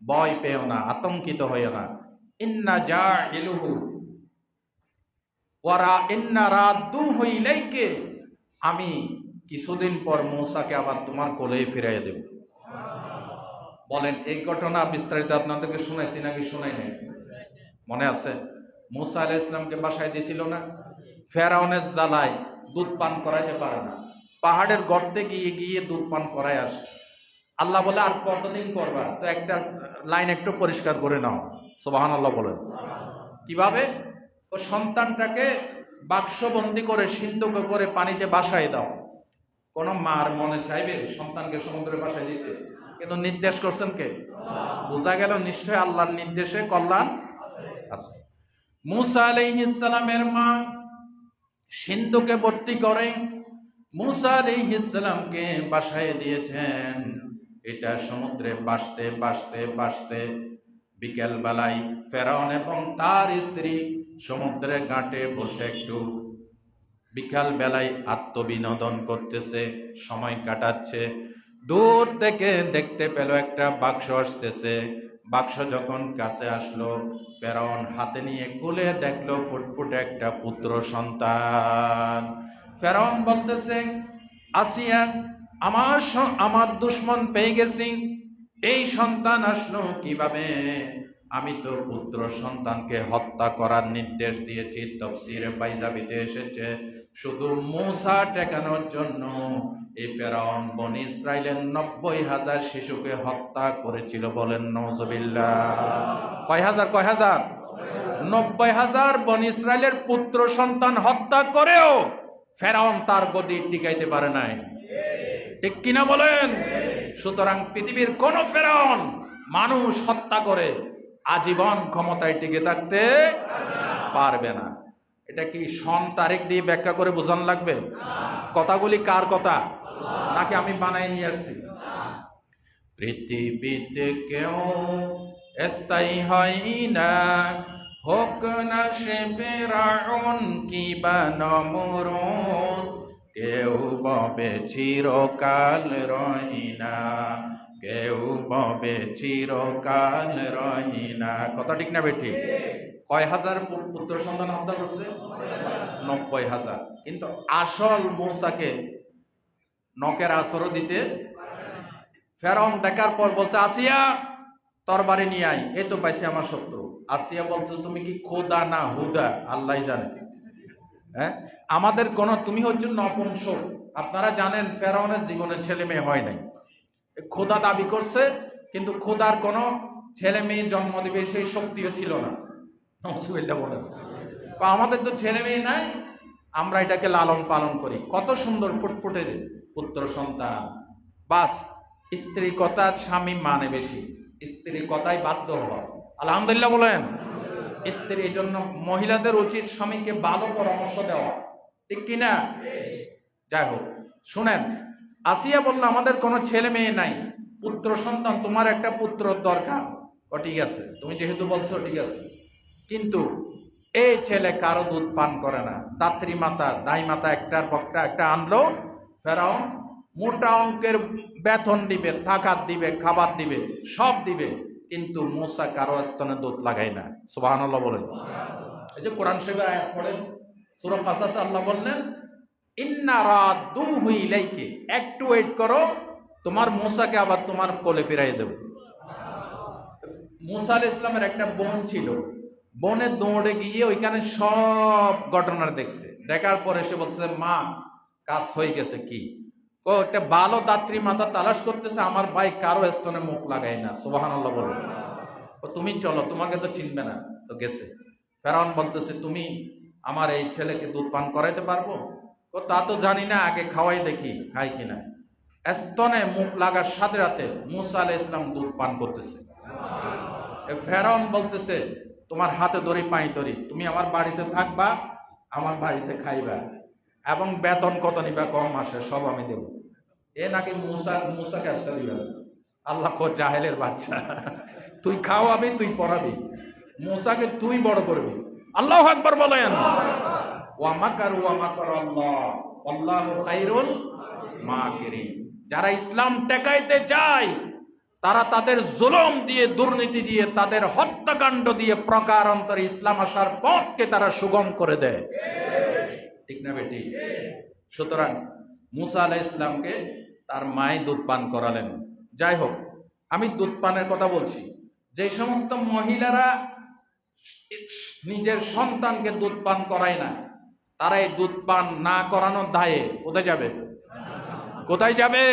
S1: ভয় পেও না, আতঙ্কিত হইও না। ইন্না জাইলুহু ওয়ারা ইন্না রাদ্দুহু ইলাইকে, আমি কিছুদিন পর মূসাকে আবার তোমার কোলেই ফিরাইয়া দেব। বলেন এই ঘটনা বিস্তারিত আপনাদেরকে শুনাইছি নাকি শুনাই নাই? মনে আছে? মূসা আলাইহিস সালামকে বাসায় দিয়েছিল না, ফেরাউনের জ্বালায় দুধ পান করাইতে পারে না, পাহাড়ের গর্তে গিয়ে গিয়ে দুধ পান করায় আসে। আল্লাহ বলে আর কতদিন করবা, তো একটা লাইন একটু পরিষ্কার করে নাও। সুবহানাল্লাহ বলেন। কিভাবে? তো সন্তানটাকে বাক্সবন্দি করে সিন্ধুক করে পানিতে ভাসায় দাও। কোন মার মনে চাইবে সন্তানকে সমুদ্রে ভাসায় দিতে? কিন্তু নির্দেশ করছেন কে? বোঝা গেল নিশ্চয় আল্লাহর নির্দেশে কল্যাণ আছে। মূসা আলাইহিস সালামের মা সিন্ধুকে ভর্তি করে মূসা আলাইহিস সালামকে ভাসায় দিয়েছেন। এটা সমুদ্রে ভাসতে ভাসতে ভাসতে বিকেল বেলায় ফেরাউন এবং তার স্ত্রী সমুদ্রের ঘাটে বসে একটু বিকাল বেলায় আত্মবিনোদন করতেছে, সময় কাটাচ্ছে। দূর থেকে দেখতে পেল একটা বাক্স আসতেছে। বাক্স যখন কাছে আসলো, ফেরাউন হাতে নিয়ে খুলে দেখলো ফুটফুটে একটা পুত্র সন্তান। ফেরাউন বলতেছে, আসিয়া আমার দুশ্মন পেয়ে গেছি, এই সন্তান আসলো কিভাবে? আমি তো পুত্র সন্তানকে হত্যা করার নির্দেশ দিয়েছি। তাফসীরে বাইজাবিতে এসেছে শুধু মূসা ঠেকানোর জন্য এই ফেরাউন বনি ইসরাইলের 90,000 শিশুকে হত্যা করেছিল। বলেন নাউজুবিল্লাহ। কয় হাজার? 90,000 বনি ইসরাইলের পুত্র সন্তান হত্যা করেও ফেরাউন তার গদি টিকাইতে পারে নাই। ঠিক কিনা বলেন? সুতরাং পৃথিবীর কোন ফেরাউন মানুষ হত্যা করে আজীবন ক্ষমতায় টিকে থাকতে পারবে না। এটা কি সন তারিখ দিয়ে ব্যাখ্যা করে বোঝান লাগবে? কথাগুলি কার কথা? নাকি আমি বানাই নিয়ে আসছি? পৃথিবীতে কেউ স্থায়ী হয় না, হোক না সে ফেরাউন কিবা নমরুদ, কেউ ববে চিরকাল রহিনা, কেউ ববে চিরকাল রহিনা। কথা ঠিক না বেঠি? কয় হাজার পুত্র সন্তান হত্যা করছে? 90,000। কিন্তু আসল মূসাকে নখের আসরও দিতে ফেরাউন দেখার পর বলছে, আসিয়া তরবারি নিয়ে আই, এই তো পাইছি আমার শত্রু। আসিয়া বলছে, তুমি কি খোদা না হুদা? আল্লাহ জানে। হ্যাঁ, আমাদের কোন, তুমি হচ্ছে নপুংসক। আপনারা জানেন ফেরাউনের জীবনে ছেলে মেয়ে হয় নাই। খোদা দাবি করছে, কিন্তু খোদার কোন ছেলে মেয়ে জন্ম দিবে সেই শক্তিও ছিল না। বলেন, আমাদের তো ছেলে মেয়ে নাই, আমরা এটাকে লালন পালন করি। কত সুন্দর ফুটফুটে পুত্র সন্তান। বাস স্ত্রী কথা স্বামী মানে বেশি, স্ত্রী কথাই বাধ্য হওয়া। আলহামদুলিল্লাহ বলেন। স্ত্রী, এই জন্য মহিলাদের উচিত স্বামীকে ভালো পরামর্শ দেওয়া, ঠিক কিনা? যাই হোক, শুনেন, আসিয়া বলল আমাদের কোনো ছেলে মেয়ে নাই, পুত্র সন্তান, তোমার একটা পুত্র দরকার। ও ঠিক আছে, তুমি যেহেতু বলছো ঠিক আছে, কিন্তু এই ছেলে কারো দুধ পান করে না। দাত্রী মাতা, দাই মাতা একটার পক্ষে একটা আনলো। ফেরাউন মোটা অঙ্কের বেতন দিবে, থাকার দিবে, খাবার দিবে, সব দিবে, কিন্তু মূসা কারো স্তনে দুধ লাগাই না। সুবহানাল্লাহ বলেন। এই যে কোরআন শরীফে আয়াত পড়েন, সূরা কাসাসে আল্লাহ বললেন, ইন্না রাদ্দুহু ইলাইকে, একটু ওয়েট করো, তোমার মূসাকে আবার তোমার কোলে ফিরাই দেব। মূসা আলাইহিস সালামের একটা বোন ছিল, বোনের দৌড়ে গিয়ে ওইখানে সব ঘটনা দেখছে। দেখার পরে সে বলছে, মা কাজ হয়ে গেছে। কি? ও একটা ভালো দাত্রী মাতা তালাশ করতেছে, আমার ভাই কারো স্তনে মুখ লাগাই না। সুবহানাল্লাহ বলেন। তুমি চলো, তোমাকে তো চিনবে না। তো গেছে। ফেরাউন বলতেছে, তুমি আমার এই ছেলেকে দুধ পান করাইতে পারবো? তা তো জানি না, আগে খাওয়াই দেখি খাই কিনা। স্তনে মুখ লাগার সাথে সাথে মুসা আলাইহিস সালাম দুধ পান করতেছে। ফেরাউন বলতেছে, তোমার হাতে ধরি পাই ধরি, তুমি আমার বাড়িতে থাকবা, আমার বাড়িতে খাইবা, এবং বেতন কত নিবা, কম মাসে সব আমি দেব। এ নাকি মুসা কাজটা দিবা। আল্লাহ কো, জাহেলের বাচ্চা, তুই খাওয়াবি, তুই পড়াবি, মুসাকে তুই বড় করবি। আল্লাহু আকবার বলেন। ওয়া মাকারু ওয়া মাকার আল্লাহ আল্লাহু খায়রুল মাকিরিন। যারা ইসলাম টেকাইতে চায় তারা তাদের জুলুম দিয়ে, দুর্নীতি দিয়ে, তাদের হত্যাকাণ্ড দিয়ে প্রকারান্তরে ইসলাম আসার পথকে তারা সুগম করে দেয়। ঠিক না বেটি? সুতরাং মুসা আলাইহিস সালামকে তার মাই দুধ পান করালেন। যাই হোক, আমি দুধ পানের কথা বলছি। যে সমস্ত মহিলারা নিজের সন্তানকে দুধ পান করায় না, তারা এই দুধ পান না করানোর দায়ে কোথায় যাবে? কোথায় যাবে?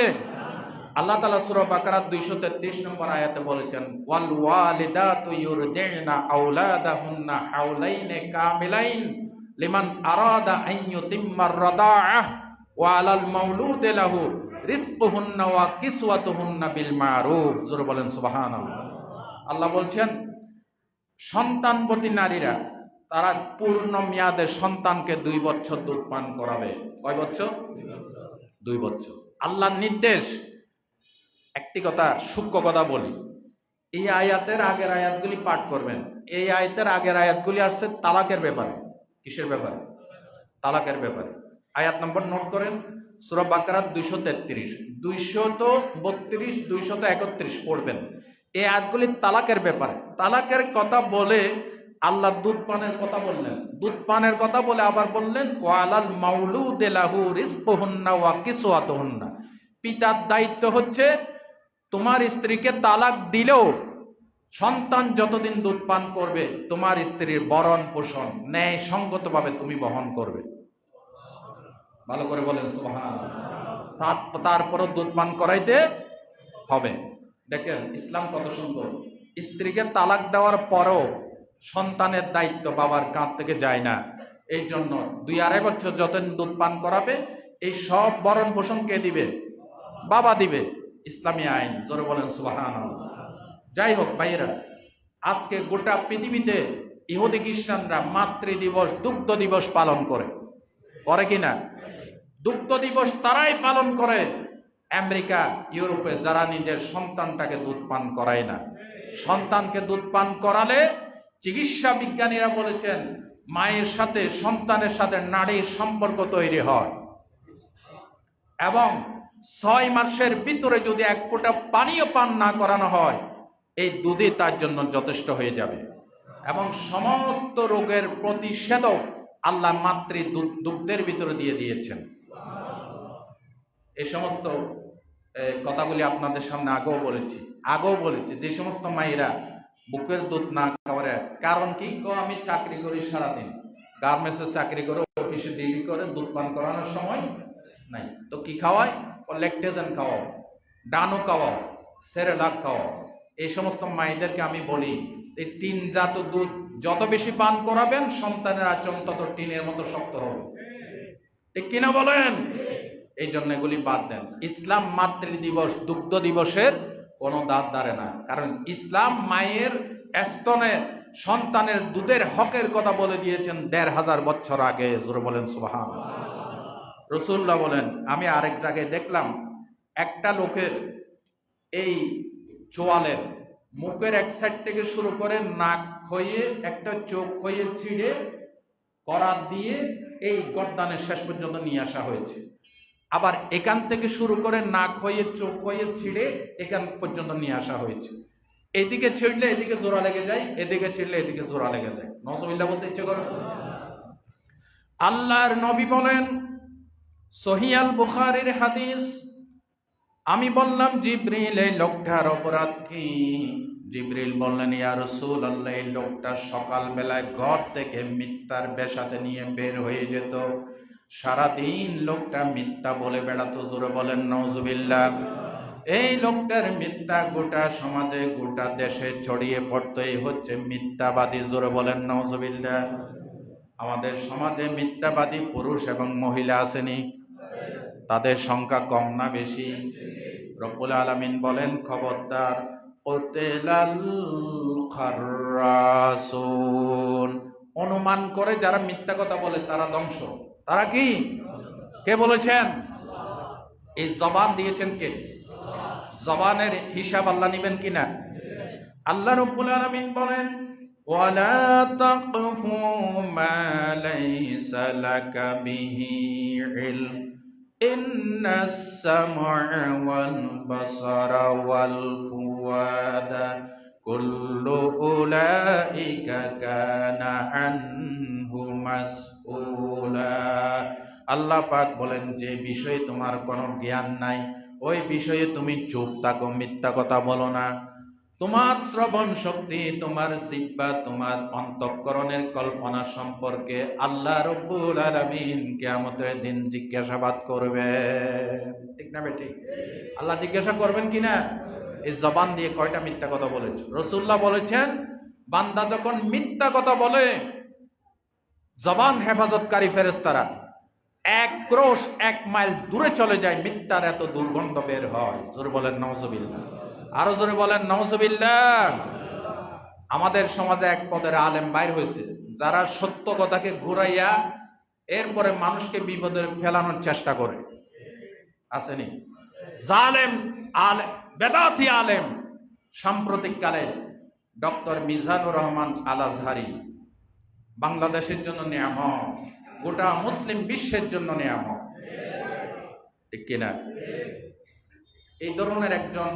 S1: আল্লাহ তাআলা সূরা বাকারার 233 নম্বর আয়াতে বলেছেন, ওয়াল ওয়ালিদাতু ইউরদি'না আওলাদাহুন্না হাওলাইনি কামিলাইন লিমান আরাদা আন ইউতিম্মার রাদাআহ ওয়া আলাল মাউলুদি লাহু রিজকুহুন্না ওয়া কিসওয়াতুহুন্না বিল মারুফ। জোরে বলেন সুবহানাল্লাহ। আল্লাহ বলছেন, সন্তানবতী নারীরা তারা পূর্ণ মেয়াদে সন্তানকে 2 বছর দুধ পান করাবে। কয় বছর? 2 বছর। আল্লাহর নির্দেশ। একটি কথা, সূক্ষ্ম কথা বলি, এই আয়াতের আগের আয়াতগুলি পাঠ করবেন। এই আয়াতের আগের আয়াতগুলি আসছে তালাকের ব্যাপারে। কিসের ব্যাপারে? তালাকের ব্যাপারে। আয়াত নম্বর নোট করেন, সূরা বাকারা 233, 232, 231 পড়বেন। এই আয়াতগুলি তালাকের ব্যাপারে। তালাকের কথা বলে আল্লাহ দুধ পানের কথা বললেন। দুধ পানের কথা বলে আবার বললেন, ওয়ালাল মাউলুদি লাহু রিজকুহুন্না ওয়া কিসওয়াতুহুন্না। পিতার দায়িত্ব হচ্ছে, তোমার স্ত্রীকে তালাক দিলেও সন্তান যতদিন দুধ পান করবে, তোমার স্ত্রীর ভরণ পোষণ ন্যায় সঙ্গতভাবে তুমি বহন করবে। ভালো করে বলেন সুবহানাল্লাহ। তারপরও দুধ পান করাইতে হবে। দেখেন ইসলাম কত সুন্দর। স্ত্রীকে তালাক দেওয়ার পরও সন্তানের দায়িত্ব বাবার কাঁধ থেকে যায় না। এই জন্য 2-2.5 বছর যতদিন দুধ পান করাবে, এই সব ভরণ পোষণ কে দিবে? বাবা দিবে। ইসলামী আইন। জোরে বলেন সুবহানাল্লাহ। যাই হোক ভাইয়েরা, আজকে গোটা পৃথিবীতে ইহুদি খ্রিস্টানরা মাতৃ দিবস, দুগ্ধ দিবস পালন করে। করে কিনা? দুগ্ধ দিবস তারাই পালন করে আমেরিকা, ইউরোপে, যারা নিজের সন্তানটাকে দুধ পান করায় না। সন্তানকে দুধ পান করালে চিকিৎসা বিজ্ঞানীরা বলেছেন, মায়ের সাথে সন্তানের সাথে নাড়ির সম্পর্ক তৈরি হয়, এবং 6 মাসের ভিতরে যদি 1 ফোঁটা পানিও পান না করানো হয়, এই দুধই তার জন্য যথেষ্ট হয়ে যাবে। এবং সমস্ত রোগের প্রতিষেধক আল্লাহ মাতৃ দুগ্ধের ভিতরে দিয়ে দিয়েছেন। এই সমস্ত কথাগুলি আপনাদের সামনে আগেও বলেছি। যে সমস্ত মায়েরা বুকের দুধ না খাওয়ারে, কারণ কি? আমি চাকরি করি, সারাদিন গার্মেন্টসে চাকরি করে, অফিসে ডিউটি করে, দুধ পান করানোর সময় নাই। তো কি খাওয়ায়? ল্যাকটেজেন খাওয়াও, ডানো খাওয়াও, সেরেলাক খাওয়াও। এই সমস্ত মায়েদেরকে আমি বলি, এই টিনজাত দুধ যত বেশি পান করাবেন, সন্তানের আচরণ তত টিনের মতো শক্ত হবে। ঠিক কিনা বলেন? এই জন্য এগুলি বাদ দেন। ইসলাম মাতৃ দিবস, দুগ্ধ দিবসের কোনো দাঁত দাঁড়ে না। কারণ ইসলাম মায়ের স্তনে সন্তানের দুধের হকের কথা বলে দিয়েছেন 1500 বছর আগে। জোরে বলেন সুবহানাল্লাহ। রাসূলুল্লাহ বলেন, আমি আরেক জায়গায় দেখলাম, একটা লোকের এই চোয়ালের মুখের এক সাইড থেকে শুরু করে নাক হয়ে, একটা চোখ হয়ে ছিঁড়ে করাত দিয়ে এই গর্দানের শেষ পর্যন্ত নিয়ে আসা হয়েছে। আবার এখান থেকে শুরু করে নাক হয়ে, চোখ হয়ে ছিঁড়ে এখান পর্যন্ত নিয়ে আসা হয়েছে। এদিকে ছিঁড়লে এদিকে জোড়া লেগে যায়, এদিকে ছিঁড়লে এদিকে জোড়া লেগে যায়। নজরুল্লাহ বলতে ইচ্ছে করে। আল্লাহর নবী বলেন, সহিহ আল বুখারীর হাদিস, আমি বললাম, জিবরিল, এই লোকটার অপরাধ কি? জিবরিল বললেন, ইয়া রাসূলুল্লাহ, এই লোকটা সকাল বেলায় ঘর থেকে মিথ্যার বেশাতে নিয়ে বের হয়ে যেত, সারাদিন লোকটা মিথ্যা বলে বেড়াতো। জোরে বলেন নাউজুবিল্লাহ। এই লোকটার মিথ্যা গোটা সমাজে গোটা দেশে ছড়িয়ে পড়তেই হচ্ছে মিথ্যাবাদী। জোরে বলেন নাউজুবিল্লাহ। আমাদের সমাজে মিথ্যাবাদী পুরুষ এবং মহিলা আসেনি? তাদের সংখ্যা কম না বেশি? রব্বুল আলামিন বলেন, খবরদার, কুতিলাল খাররাসুন, অনুমান করে যারা মিথ্যা কথা বলে তারা ধ্বংস। তারা কি? কে বলেছেন? এই জবান দিয়েছেন কে? জবানের হিসাব আল্লাহ নিবেন কিনা? আল্লাহ রাব্বুল আলামিন বলেন, ওয়ালা তাকফু মা লাইসা লাকা বিহি ইলম ইন্নাস সামআ ওয়াল বাসারা ওয়াল ফুয়াদা কুল্লু উলাইকা কানা আনহু মাসউলা। আল্লাহ পাক বলেন, যে বিষয়ে তোমার কোনো জ্ঞান নাই ওই বিষয়ে তুমি চুপ থাকো, মিথ্যা কথা বলো না। তোমার শ্রবণ শক্তি, তোমার জিহ্বা, তোমার অন্তঃকরণের কল্পনা সম্পর্কে আল্লাহ রাব্বুল আলামিন কিয়ামতের দিন জিজ্ঞাসাবাদ করবে। ঠিক না বেঠিক? আল্লাহ জিজ্ঞাসা করবেন কিনা? এই জবান দিয়ে কয়টা মিথ্যা কথা বলেছে? রাসূলুল্লাহ বলেছেন, বান্দা যখন মিথ্যা কথা বলে, জবান হেফাজতকারী ফেরেশতারা এক ক্রোশ 1 মাইল দূরে চলে যায়, মিথ্যার এত দুর্গন্ধ বের হয়। জোরে বলেন নাউজুবিল্লাহ। আরো জোরে বলেন নাউজুবিল্লাহ। আমাদের সমাজে এক পদের আলেম বাইর হয়েছে, যারা সত্য কথাকে ঘুরাইয়া এরপরে মানুষকে বিপদে ফেলানোর চেষ্টা করে। আসেনি? জালেম আলেম, বেদাতি আলেম। সাম্প্রতিক কালে ডক্টর মিজানুর রহমান আল আজহারি বাংলাদেশের জন্য নিয়ামত, গোটা মুসলিম বিশ্বের জন্য নিয়ামত। ঠিক কিনা? এই ধরনের একজন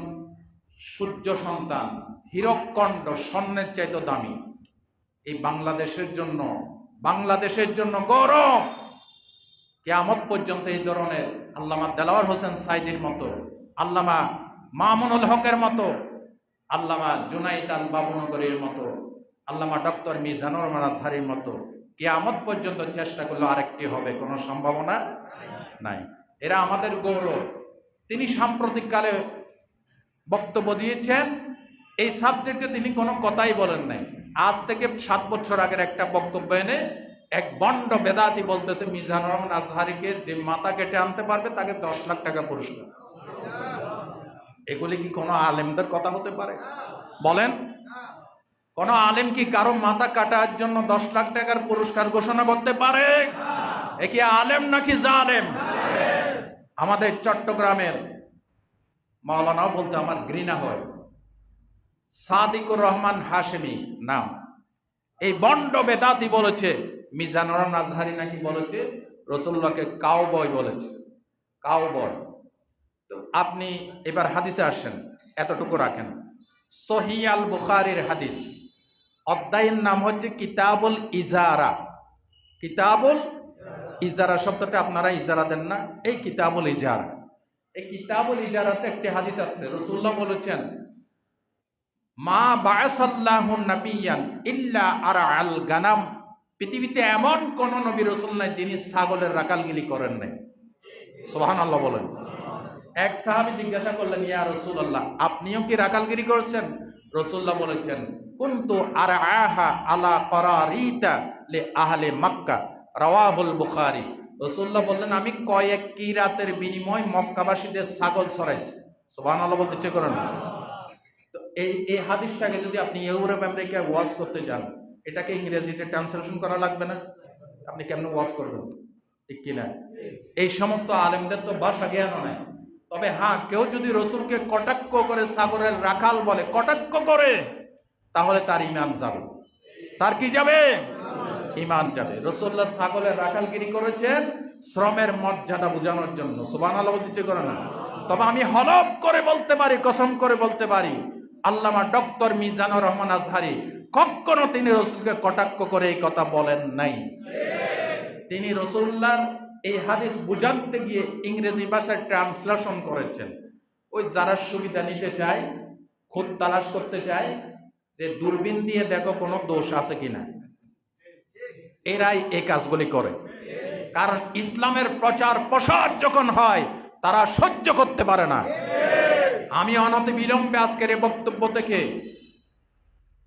S1: সূর্য সন্তান, হীরকখণ্ড, স্বর্ণের চাইতে দামি, এই বাংলাদেশের জন্য গৌরব। কিয়ামত পর্যন্ত এই ধরনের আল্লামা দেলাওয়ার হোসেন সাইদির মতো, আল্লামা মামুনুল হকের মতো, আল্লামা জুনাইদ আল বাবুনগরীর মতো, আল্লামা ডক্টর মিজানুর রহমান আজহারির মতো কিয়ামত পর্যন্ত চেষ্টা করলে আরেকটি হবে, কোনো সম্ভাবনা নাই। এরা আমাদের গৌরব। তিনি সাম্প্রতিক কালে বক্তব্য দিয়েছেন, এই সাবজেক্টে তিনি কোনো কথাই বলেন নাই। আজ থেকে 7 বছর আগের একটা বক্তব্য এনে এক বন্ড বেদাতি বলতেছে, মিজানুর রহমান আজহারিকে যে মাথা কেটে আনতে পারবে তাকে 10 লাখ টাকা পুরস্কার। এগুলি কি কোনো আলেমদের কথা হতে পারে? বলেন, কোন আলেম কি কারো মাথা কাটার জন্য 10 লাখ টাকার পুরস্কার ঘোষণা করতে পারে? এ কি আলেম নাকি জালেম? আমাদের চট্টগ্রামের মাওলানাও বলতে আমার ঘৃণা হয়, সাদিকুর রহমান হাশেমি নাম, এই বন্ড বেদাতি বলেছে মিজানুর রহমান আজহারি নাকি বলেছে রাসূলুল্লাহকে কাউবয় বলেছে। কাউবয়। তো আপনি এবার হাদিসে আসেন, এতটুকু রাখেন। সহিহ আল বুখারীর হাদিস, অধ্যায়ের নাম হচ্ছে কিতাবুল ইজারা। কিতাবুল ইজারা শব্দটা আপনারা ইজারা দেন না, এই কিতাবুল ইজারা। এই কিতাবুল ইজারাতে একটি হাদিস আছে, রাসূলুল্লাহ বলেছেন, মা বাআসাল্লাহু নাবিয়ান ইল্লা আরআল গানাম। পৃথিবীতে এমন কোন নবী রাসূল নাই যিনি ছাগলের রাখালগিরি করেন নাই। সুবহানাল্লাহ বলেন। এক সাহাবী জিজ্ঞাসা করলেন, ইয়া রাসূলুল্লাহ, আপনিও কি রাখালগিরি করেছেন? রাসূলুল্লাহ বলেছেন, কুনতু আরআহা আলা করারিতা লি আহলি মক্কা, রাওয়াহুল বুখারী। রাসূলুল্লাহ বললেন, আমি কয়েক কিরাতের বিনিময় মক্কাবাসীদের ছাগল চড়াইছি। সুবহানাল্লাহ বলতে ইচ্ছে করেন না? তো এই হাদিসটাকে যদি আপনি ইউরোপ আমেরিকায় ওয়াজ করতে যান, এটাকে ইংরেজিতে ট্রান্সলেশন করা লাগবে না? আপনি কেমন ওয়াজ করবেন? ঠিক কিনা? এই সমস্ত আলেমদের তো ভাষা জ্ঞানও নাই। তবে হ্যাঁ, কেউ যদি রসুলকে কটাক্ষ করে ছাগলের রাখাল বলে, কটাক্ষ করে, তাহলে তার ঈমান যাবে। তার কি যাবে? ঈমান যাবে। রাসূলুল্লাহ ছাগলের রাখালগিরি করেছেন শ্রমের মর্যাদা বোঝানোর জন্য। সুবহানাল্লাহ বলতে করে না? তবে আমি হলফ করে বলতে পারি, কসম করে বলতে পারি, আল্লামা ডক্টর মিজানুর রহমান আজহারি কখনো তিনি রাসূলকে কটাক্ষ করে এই কথা বলেন নাই। তিনি রাসূলুল্লাহর এই হাদিস বুঝাতে গিয়ে ইংরেজি ভাষায় ট্রান্সলেশন করেছেন। ওই যারা সুবিধা নিতে চায়, খুদ তালাশ করতে চায়, যে দূরবীন দিয়ে দেখো কোনো দোষ আছে কিনা, এরাই এই কাজগুলি করে। কারণ ইসলামের প্রচার প্রসার যখন হয় তারা সহ্য করতে পারে না। আমি অনতি বিলম্বে আজকের এই বক্তব্য থেকে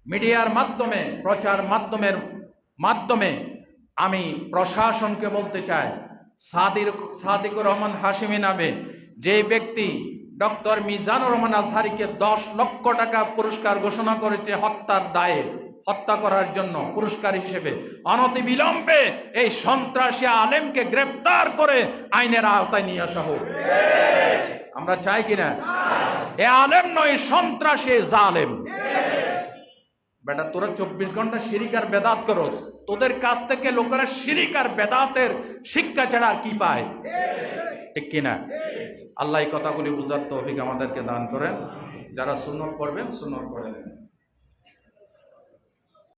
S1: মিডিয়ার মাধ্যমে, প্রচার মাধ্যমে আমি প্রশাসনকে বলতে চাই, সাদিকুর রহমান হাশিমি নামে যে ব্যক্তি ডক্টর মিজানুর রহমান আজহারীকে 10 লক্ষ টাকা পুরস্কার ঘোষণা করেছে হত্যার দায়ে, হত্যা করার জন্য পুরস্কার হিসেবে, অনতি বিলম্বে এই সন্ত্রাসী আলেমকে গ্রেফতার করে আইনের আওতায় নিয়ে আসা হোক। আমরা চাই কিনা? এ আলেম নয়, সন্ত্রাসী জালেম। বেটা তোরা 24 ঘন্টা শিরিক আর বেদাত করস, তোদের কাছ থেকে লোকেরা শিরিক আর বেদাতের শিক্ষা ছাড়া আর কি পায়? ঠিক কিনা? আল্লাহ এই কথাগুলি বুঝার তৌফিক আমাদেরকে দান করেন। যারা সুন্নত পড়বেন সুন্নত পড়ে নেন।